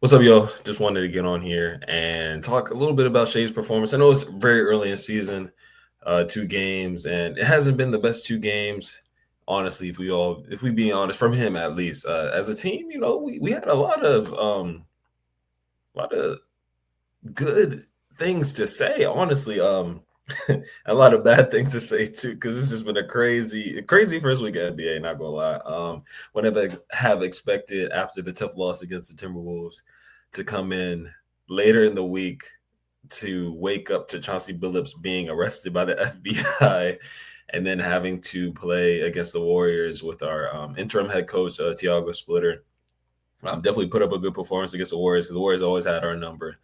What's up, y'all? Just wanted to get on here and talk a little bit about Shae's performance. I know it's very early in season, 2 games, and it hasn't been the best 2 games. Honestly, if we being honest, from him at least, as a team, we had a lot of good things to say. Honestly, a lot of bad things to say too, because it's just been a crazy first week of NBA. Not gonna lie. Whenever have expected after the tough loss against the Timberwolves to come in later in the week to wake up to Chauncey Billups being arrested by the FBI and then having to play against the Warriors with our interim head coach, Tiago Splitter. Definitely put up a good performance against the Warriors because the Warriors always had our number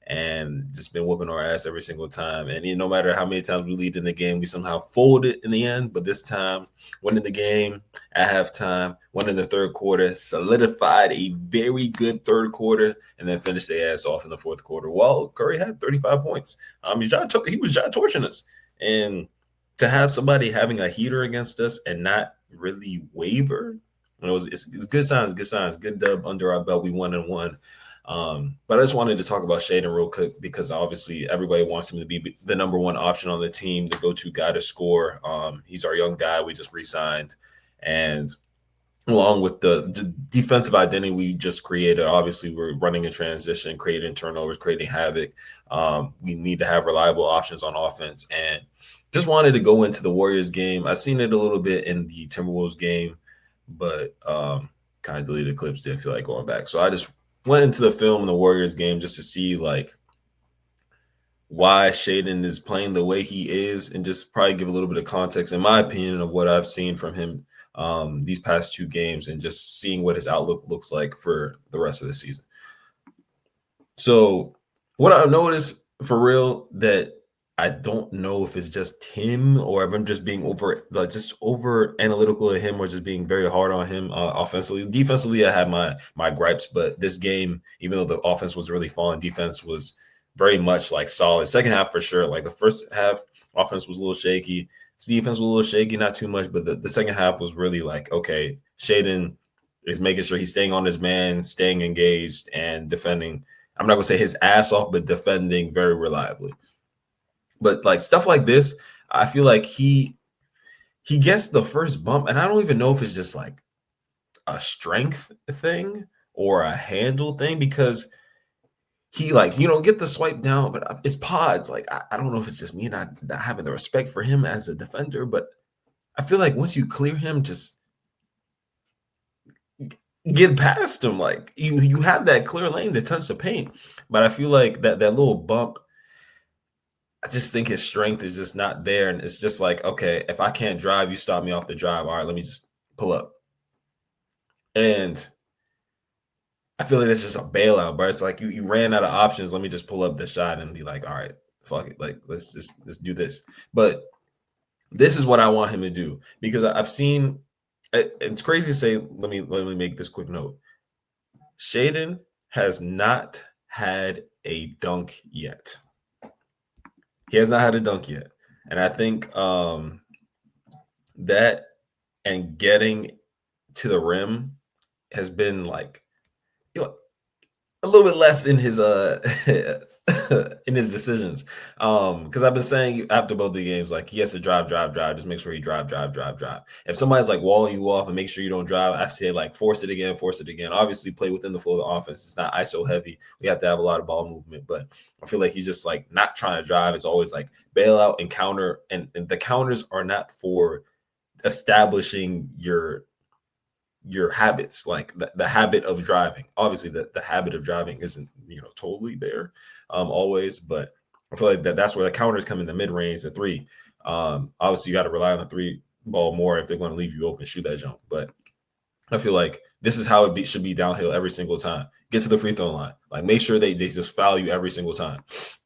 and just been whooping our ass every single time. And no matter how many times we lead in the game, we somehow folded in the end. But this time, winning the game at halftime, won in the third quarter, solidified a very good third quarter, and then finished their ass off in the fourth quarter. Well, Curry had 35 points. He was John torching us. And to have somebody having a heater against us and not really waver, it's good signs, good dub under our belt. We 1-1. But I just wanted to talk about Shaden real quick because obviously everybody wants him to be the number one option on the team, the go-to guy to score. He's our young guy we just re-signed, and along with the defensive identity we just created, obviously we're running a transition, creating turnovers, creating havoc. We need to have reliable options on offense, and just wanted to go into the Warriors game. I've seen it a little bit in the Timberwolves game, but kind of deleted clips, didn't feel like going back. So I just went into the film in the Warriors game just to see like why Shaden is playing the way he is and just probably give a little bit of context, in my opinion, of what I've seen from him these past 2 games and just seeing what his outlook looks like for the rest of the season. So what I've noticed for real that I don't know if it's just him or if I'm just being over analytical of him or just being very hard on him offensively. Defensively, I had my gripes, but this game, even though the offense was really falling, defense was very much like solid. Second half for sure. Like the first half, offense was a little shaky. Defense was a little shaky, not too much, but the second half was really like, okay, Shaden is making sure he's staying on his man, staying engaged, and defending. I'm not gonna say his ass off, but defending very reliably. But like stuff like this, I feel like he gets the first bump, and I don't even know if it's just like a strength thing or a handle thing because he get the swipe down, but it's pods. Like I don't know if it's just me not having the respect for him as a defender, but I feel like once you clear him, just get past him. Like you have that clear lane to touch the paint, but I feel like that little bump. I just think his strength is just not there. And it's just like, okay, if I can't drive, you stop me off the drive. All right, let me just pull up. And I feel like it's just a bailout, bro. It's like you ran out of options. Let me just pull up the shot and be like, all right, fuck it. Like, let's do this. But this is what I want him to do because I've seen it's crazy to say, let me make this quick note. Shaden has not had a dunk yet. He has not had a dunk yet. And I think that and getting to the rim has been like a little bit less in his in his decisions. Because I've been saying after both the games, like he has to drive. Just make sure he drive. If somebody's like walling you off and make sure you don't drive, I say like force it again. Obviously, play within the flow of the offense. It's not ISO heavy. We have to have a lot of ball movement, but I feel like he's just like not trying to drive. It's always like bailout and counter, and the counters are not for establishing your habits, like the habit of driving. Obviously the habit of driving isn't totally there always, but I feel like that's where the counters come in, the mid-range, the three. Obviously you got to rely on the three ball more if they're going to leave you open, shoot that jump. But I feel like this is how it should be downhill every single time. Get to the free throw line. Like make sure they just foul you every single time.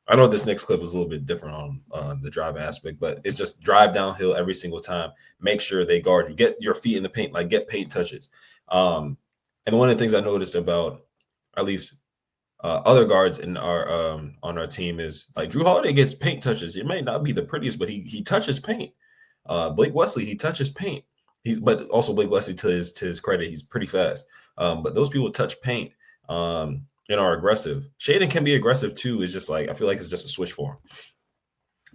I know this next clip is a little bit different on the drive aspect, but it's just drive downhill every single time. Make sure they guard you. Get your feet in the paint, like get paint touches. And one of the things I noticed about at least other guards in our on our team is like Drew Holiday gets paint touches. It may not be the prettiest, but he touches paint. Blake Wesley, he touches paint. But also Blake Wesley, to his credit, he's pretty fast. But those people touch paint. and are aggressive. Shaden can be aggressive too. It's just like I feel like it's just a switch for him.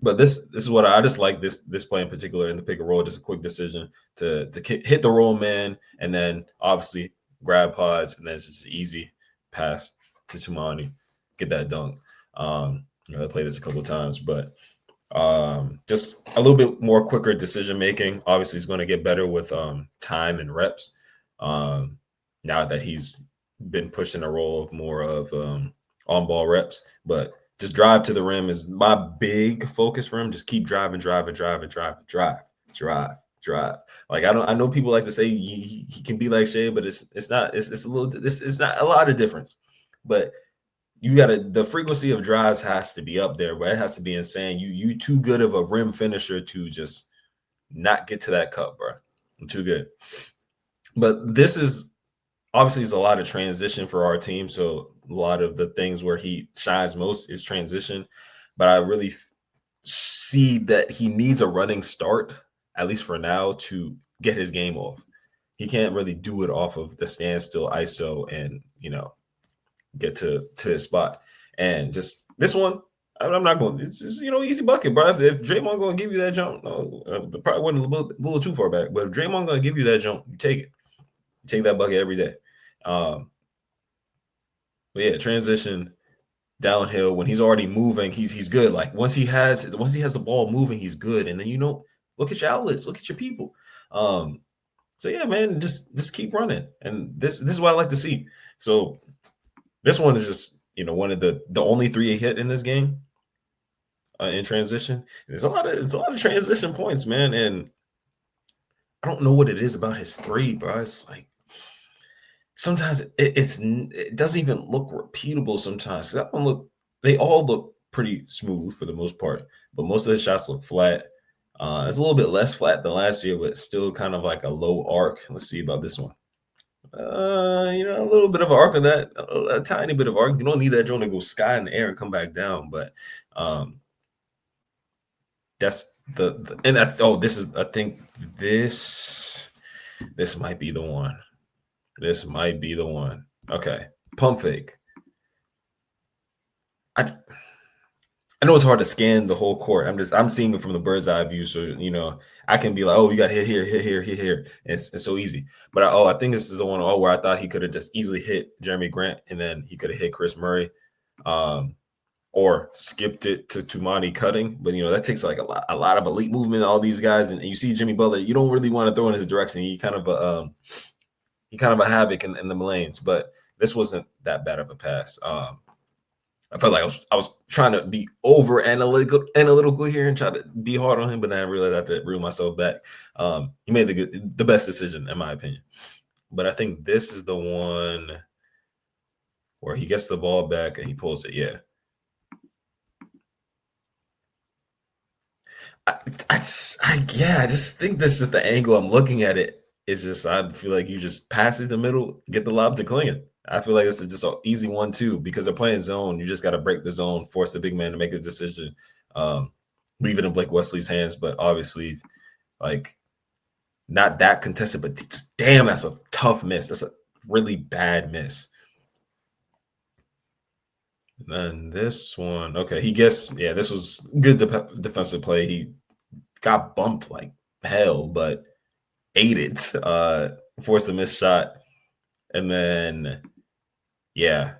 But this is what I just like this play in particular in the pick and roll. Just a quick decision to hit the roll man, and then obviously grab pods, and then it's just an easy pass to Tumani, get that dunk. I played this a couple of times, but just a little bit more quicker decision making. Obviously, he's going to get better with time and reps. Now that he's been pushing a role of more of on ball reps, but just drive to the rim is my big focus for him. Just keep driving, drive. Like I know people like to say he can be like Shae, but it's not. It's a little. It's not a lot of difference, but you gotta the frequency of drives has to be up there, but it has to be insane. You too good of a rim finisher to just not get to that cup, bro. I'm too good. But this is obviously is a lot of transition for our team. So a lot of the things where he shines most is transition. But I really see that he needs a running start, at least for now, to get his game off. He can't really do it off of the standstill ISO and get to his spot. And just this one, I'm not going. It's just easy bucket, bro. If Draymond going to give you that jump, the probably went a little too far back. But if Draymond going to give you that jump, you take it. You take that bucket every day. But yeah, transition downhill when he's already moving, he's good. Like once he has the ball moving, he's good. And then look at your outlets, look at your people. So yeah, man, just keep running. And this is what I like to see. So this one is just one of the only three he hit in this game in transition. It's a lot of transition points, man. And I don't know what it is about his three, bro. It's like sometimes it doesn't even look repeatable. Sometimes they all look pretty smooth for the most part, but most of the shots look flat. It's a little bit less flat than last year, but still kind of like a low arc. Let's see about this one. A little bit of arc on that, a tiny bit of arc. You don't need that drone to go sky in the air and come back down, but that's this is I think this might be the one. This might be the one. Okay, pump fake. I know it's hard to scan the whole court. I'm seeing it from the bird's eye view, so I can be like, oh, you got hit here, hit here, hit here. It's so easy. But I think this is the one where I thought he could have just easily hit Jeremy Grant, and then he could have hit Chris Murray, or skipped it to Tumani cutting. But that takes like a lot of elite movement. All these guys, and you see Jimmy Butler, you don't really want to throw in his direction. He kind of a havoc in the lanes, but this wasn't that bad of a pass. I felt like I was trying to be over analytical here and try to be hard on him, but then I realized I had to reel myself back. He made the best decision in my opinion. But I think this is the one where he gets the ball back and he pulls it. Yeah. I just think this is the angle I'm looking at it. It's just I feel like you just pass it the middle, get the lob to Klingon. I feel like this is just an easy one too because they're playing zone. You just got to break the zone, force the big man to make a decision, leave it in Blake Wesley's hands. But obviously, like not that contested. But damn, that's a tough miss. That's a really bad miss. And then this one, okay, this was good defensive play. He got bumped like hell, but ate it, forced a missed shot. And then, yeah,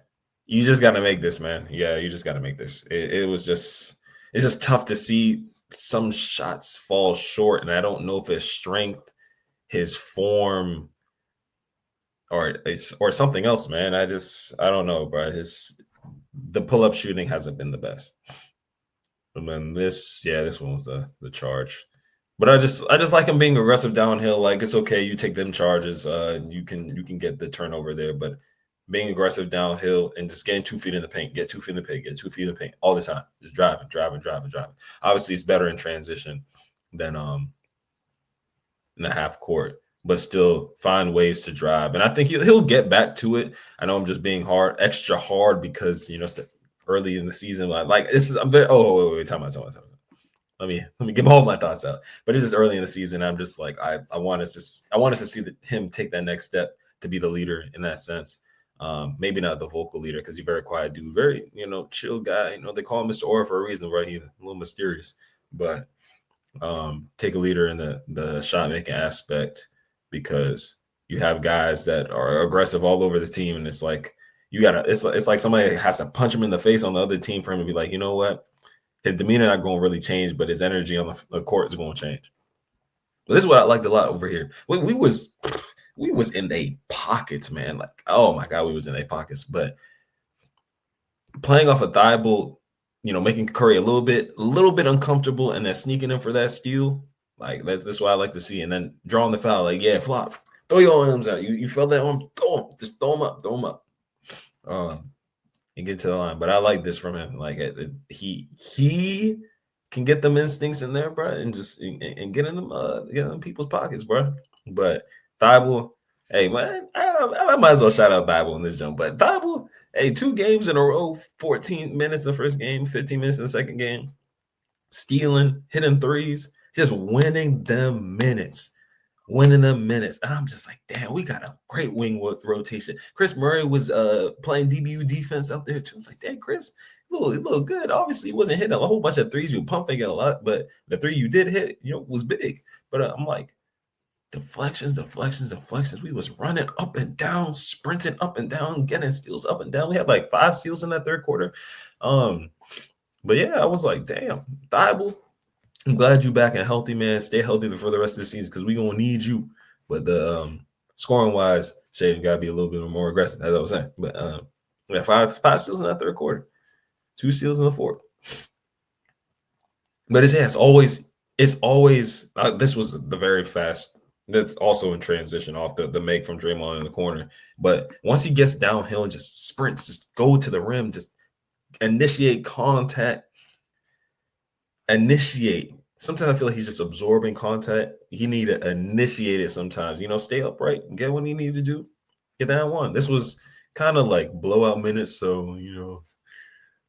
you just got to make this, man. Yeah, you just got to make this. It's just tough to see some shots fall short. And I don't know if it's strength, his form, or something else, man. I don't know, bro. The pull-up shooting hasn't been the best. And then this one was the charge. But I just like him being aggressive downhill. Like it's okay, you take them charges. You can get the turnover there, but being aggressive downhill and just getting 2 feet in the paint, get 2 feet in the paint, get 2 feet in the paint all the time. Just driving. Obviously, it's better in transition than in the half court, but still find ways to drive. And I think he'll get back to it. I know I'm just being extra hard because it's early in the season. Like this is I'm very wait, time out. Let me get all my thoughts out. But it's just early in the season. I'm just like I want us to see him take that next step to be the leader in that sense. Maybe not the vocal leader because he's very quiet dude, very chill guy. They call him Mr. Aura for a reason, right? He's a little mysterious, but take a leader in the shot making aspect because you have guys that are aggressive all over the team, and it's like it's like somebody has to punch him in the face on the other team for him to be like, you know what, his demeanor not going to really change, but his energy on the court is going to change. But this is what I liked a lot over here. We was in a pockets, man. Like, oh my god, we was in a pockets. But playing off a Thibault, making Curry a little bit uncomfortable, and then sneaking in for that steal, like that's what I like to see. And then drawing the foul, like, yeah, flop, throw your arms out. You felt that arm, just throw them up. And get to the line. But I like this from him. Like he can get them instincts in there, bro, and just and get in them people's pockets, bro. But Thibault, hey man, I might as well shout out Thibault in this jump. But Thibault, hey, 2 games in a row, 14 minutes in the first game, 15 minutes in the second game, stealing, hitting threes, just winning them minutes. And I'm just like, damn, we got a great wing rotation. Chris Murray was playing DBU defense out there too. It's like, damn, Chris, a little good. Obviously, he wasn't hitting a whole bunch of threes. You were pumping it a lot, but the 3 you did hit, was big. But I'm like, deflections. We was running up and down, sprinting up and down, getting steals up and down. We had like 5 steals in that third quarter. But yeah, I was like, damn, Thibault, I'm glad you back and healthy, man. Stay healthy for the rest of the season because we're gonna need you. But the scoring wise, Shae gotta be a little bit more aggressive, as I was saying. But yeah, 5 steals in that third quarter, 2 steals in the fourth. But it's always this was the very fast. That's also in transition off the make from Draymond in the corner. But once he gets downhill and just sprints, just go to the rim, just initiate contact. Sometimes I feel like he's just absorbing contact. He need to initiate it sometimes. Stay upright, get what he needed to do, get that one. This was kind of like blowout minutes, so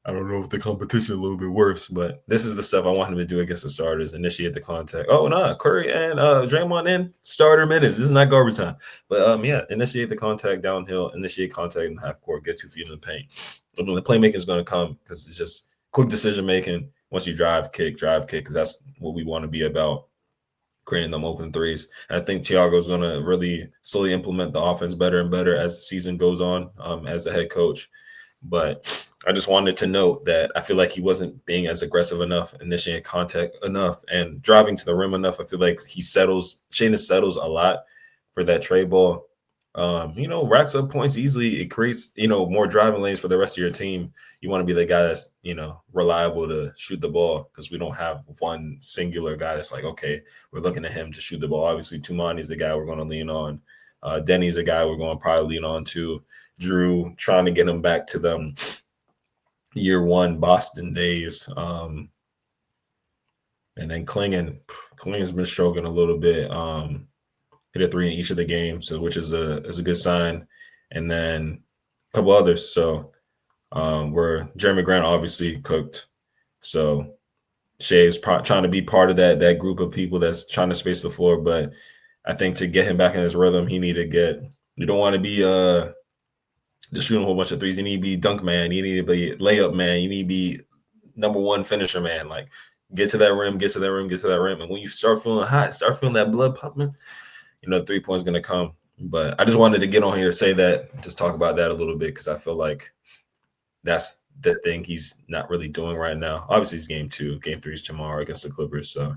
I don't know if the competition a little bit worse, but this is the stuff I want him to do against the starters. Initiate the contact. Oh no, Curry and Draymond in starter minutes. This is not garbage time. But yeah, initiate the contact downhill, initiate contact in the half court, get 2 feet in the paint. But the playmaking is going to come because it's just quick decision making. Once you drive kick, because that's what we want to be about, creating them open threes. And I think Thiago's going to really slowly implement the offense better and better as the season goes on as the head coach. But I just wanted to note that I feel like he wasn't being as aggressive enough, initiating contact enough, and driving to the rim enough. I feel like Shae settles a lot for that tray ball. Racks up points easily. It creates, more driving lanes for the rest of your team. You want to be the guy that's, reliable to shoot the ball because we don't have one singular guy that's like, okay, we're looking at him to shoot the ball. Obviously, Tumani's the guy we're going to lean on. Denny's a guy we're going to probably lean on too. Drew, trying to get him back to them year 1 Boston days. And then Klingen's been struggling a little bit. Hit a 3 in each of the games, so which is a good sign. And then a couple others. So where Jeremy Grant obviously cooked. So Shae is trying to be part of that group of people that's trying to space the floor. But I think to get him back in his rhythm, you don't want to be just shooting a whole bunch of threes. You need to be dunk man. You need to be layup man. You need to be number 1 finisher man. Like get to that rim. And when you start feeling hot, start feeling that blood pumping, 3 points going to come. But I just wanted to get on here, say that, just talk about that a little bit because I feel like that's the thing he's not really doing right now. Obviously, it's game 2. Game 3 is tomorrow against the Clippers, so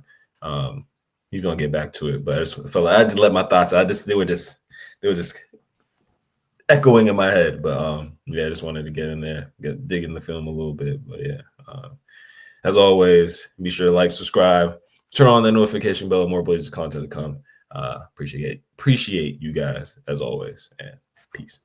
he's going to get back to it. But I just felt like I had to let my thoughts. They were just echoing in my head. But yeah, I just wanted to get in there, dig in the film a little bit. But yeah, as always, be sure to like, subscribe, turn on that notification bell. More Blazers content to come. Appreciate you guys as always, and peace.